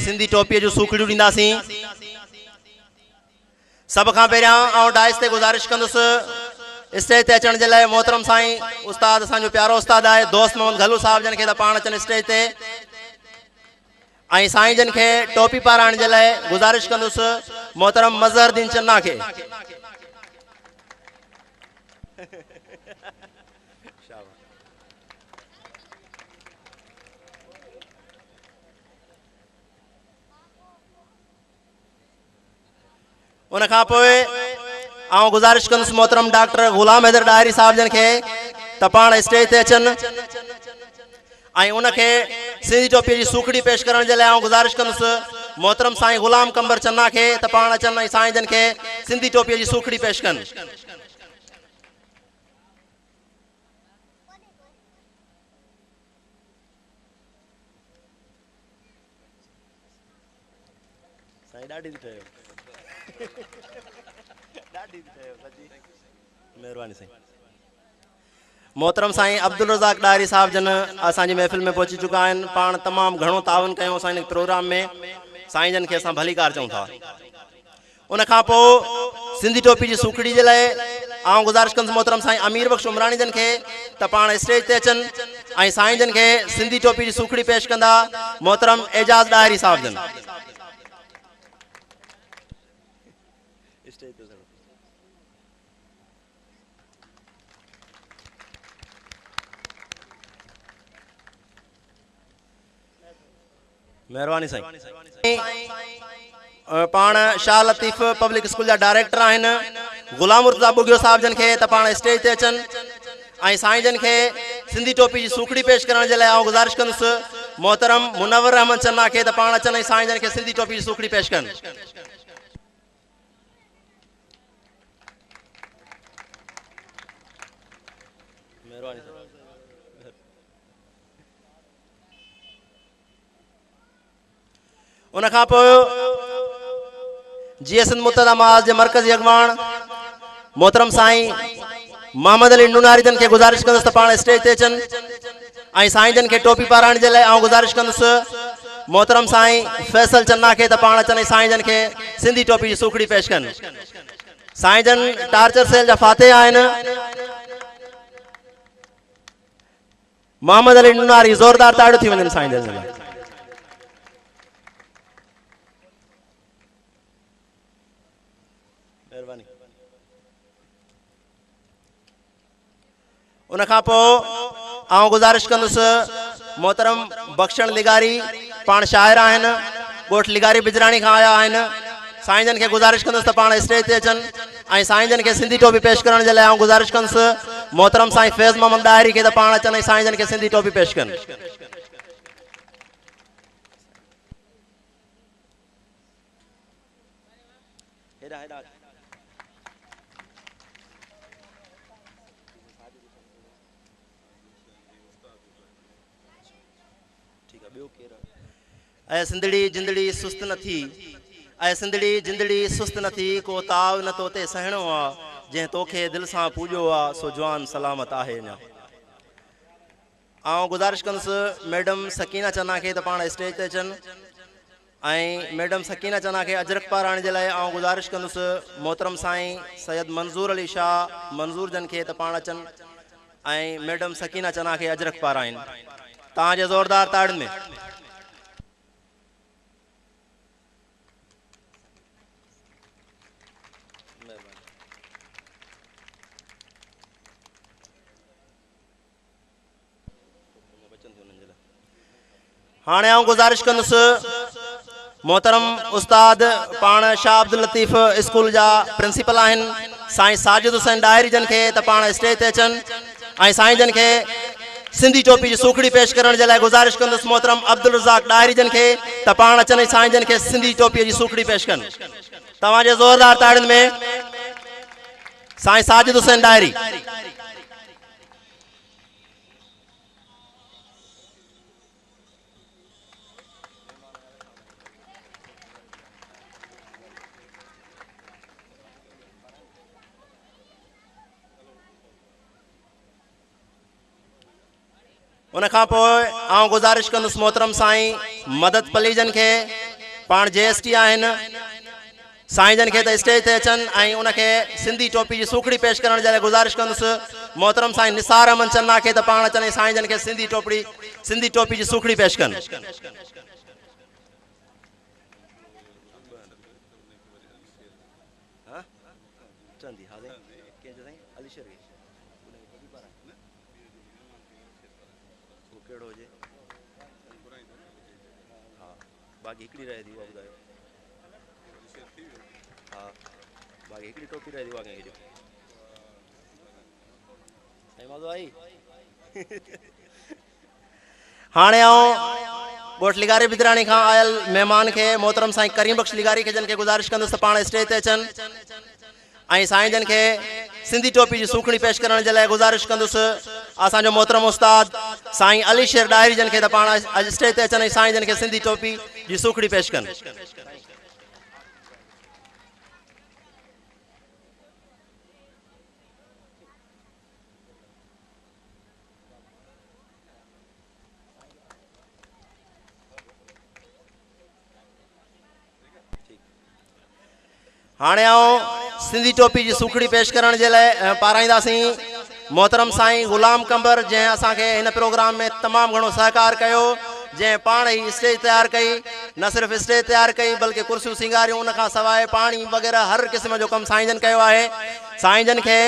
सिंधी टोपीअ जूं सूखड़ियूं ॾींदासीं। सब खां पहिरियां आउं डाइस ते गुज़ारिश कंदुसि स्टेज ते अचण जे लाइ मोहतरम साईं उस्ताद, असांजो प्यारो उस्ताद आहे दोस्त मोहम्मद घलू साहब जन खे त पाण अचनि स्टेज ते। ऐं साईं जन खे टोपी पाराइण जे लाइ गुज़ारिश कंदुसि मोहतरम मज़हरुद्दीन चन्ना खे। उन खां पोइ आउं गुज़ारिश कंदुसि मोहतरम डॉक्टर गुलाम हैदर डायरी साहब जन खे त पाण स्टेज ते अचनि ऐं उनखे सिंधी टोपीअ जी सूखड़ी पेश करण जे लाइ आउं गुज़ारिश कंदुसि मोहतरम साईं गुलाम कंबर चन्ना खे त पाण अचनि ऐं साईं जन खे सिंधी टोपीअ जी सूखड़ी पेश कनि। मेहरबानी साईं। मोहतरम साईं अब्दुल रज़ाक डायरी साहब जन असांजी महफ़िल में पहुची चुका आहिनि। पाण तमामु घणो तावन कयूं असां इन प्रोग्राम में। साईं जन खे असां भली कार चऊं था। उन खां पोइ सिंधी टोपी जी सूखड़ी जे लाइ आउं गुज़ारिश कंदुसि मोहतरम साईं अमीर बख्श उमरानी जन खे त पाण स्टेज ते अचनि ऐं साईं जन खे सिंधी टोपी जी सूखड़ी पेश कंदा मोहतरम एजाज़ डायरी साहब जन। मेहरबानी साईं। पाण शाह लतीफ़ पब्लिक स्कूल जा डायरेक्टर आहिनि गुलाम मुर्तज़ा बुगियो साहब जन खे त पाण स्टेज ते अचनि ऐं साईं जन खे सिंधी टोपी जी सूखड़ी पेश करण जे लाइ आउं गुज़ारिश कंदुसि मोहतरम मुनव्वर अहमद चन्ना खे त पाण अचनि ऐं साईं जन खे सिंधी टोपी जी सूखड़ी पेश कनि। उन खां पोइ जीअं सिंध मुतहदा महाज जे मरकज़ी अॻवान मोहतरम साईं मोहम्मद अली नूनारी जन खे गुज़ारिश कंदुसि त पाण स्टेज ते अचनि ऐं साईं जन खे टोपी पाराइण जे लाइ आउं गुज़ारिश कंदुसि मोहतरम साईं फैसल चन्ना खे त पाण अचनि ऐं साईं जन खे सिंधी टोपी जी सूखड़ी पेश कनि। साईं जन टार्चर सेल जा फातिह आहिनि। मोहम्मद अली नूनारी ज़ोरदार ताड़ियूं थी वञनि साईं जन लाइ। उन खां पोइ आउं गुज़ारिश कंदुसि मोहतरम बख्शण लिगारी पाण शाइर आहिनि ॻोठ लिगारी बिजराणी खां आया आहिनि। साईं जन खे गुज़ारिश कंदुसि त पाण स्टेज ते अचनि ऐं साईं जन खे सिंधी टोपी पेश करण जे लाइ आउं गुज़ारिश कंदुसि मोहतरम साईं फैज़ मोहम्मद डायरी खे त पाण अचनि ऐं साईं जन खे सिंधी टोपी पेश कनि। ऐं सिंधड़ी जिंदड़ी सुस्त न थी ऐं सिंधड़ी जिंदड़ी सुस्त न थी को ताव न तो ते सहणो आहे जंहिं तोखे दिलि सां पूॼो आहे सो जवान सलामत आहे अञा। आउं गुज़ारिश कंदुसि मैडम सकीना चन्ना खे त पाण स्टेज ते अचनि ऐं मैडम सकीना चन्ना खे अजरक पाराइण जे लाइ आउं गुज़ारिश कंदुसि मोहतरम साईं सैयद मंज़ूर अली शाह मंज़ूर जन खे त पाण अचनि ऐं मैडम सकीना चन्ना खे अजरक पाराइनि तव्हांजे ज़ोरदार ताड़ियुनि में। हाणे आउं गुज़ारिश कंदुसि मोहतरम उस्ताद पाण शाह अब्दुल लतीफ़ स्कूल जा प्रिंसिपल आहिनि साईं साजिद हुसैन डायरी जन खे त पाण स्टेज ते अचनि ऐं साईं जन खे सिंधी टोपी जी सूखड़ी पेश करण जे लाइ गुज़ारिश कंदुसि मोहतरम अब्दुल रज़ाक डायरी जन खे त पाण अचनि ऐं साईं जन खे सिंधी टोपीअ जी सूखड़ी पेश कनि। तव्हांजे ज़ोरदार ताड़ियुनि में साईं साजिद हुसैन डायरी। उन खां पोइ आउं गुज़ारिश कंदुसि मोहतरम साईं मदद पली जन खे पाण JST आहिनि साईं जन खे त स्टेज ते अचनि ऐं उनखे सिंधी टोपी जी सूखड़ी पेश करण जे लाइ गुज़ारिश कंदुसि मोहतरम साईं निसार अहमद चन्ना खे त पाण अचनि साईं जन खे सिंधी टोपी जी सूखड़ी पेश कनि। बाक़ी हिकिड़ी रहे थी उहा ॿुधायो। हा बाक़ी हिकिड़ी टोपी रहे थी उहा कंहिंखे ॾियो। साईं मज़ो आई। हाणे आउं ॻोठ लिगारी बिदराणी खां आयल महिमान खे मोहतरम साईं करीम बख्श लिगारी खे जन खे गुज़ारिश कंदुसि त पाण स्टेज ते अचनि ऐं साईं जन खे सिंधी टोपी जी सूखड़ी पेश करण जे लाइ गुज़ारिश कंदुसि असांजो मोहतरम उस्ताद साईं अली शेर डायरी जन खे त पाण अॼु स्टेज ते अचनि ऐं साईं जन खे सिंधी टोपी जी सूखड़ी पेश कनि। हाणे आउं सिंधी टोपी जी सूखड़ी पेश करण जे लाइ पाराईंदासीं मोहतरम साईं गुलाम कंबर जंहिं असांखे हिन प्रोग्राम में तमामु घणो सहकार कयो जंहिं पाण ई स्टेज तयारु कई न सिर्फ़ु स्टेज तयारु कई बल्कि कुर्सियूं सिंगारियूं उन खां सवाइ पाणी वग़ैरह हर क़िस्म जो कमु साईं जन कयो आहे। साईं जन खे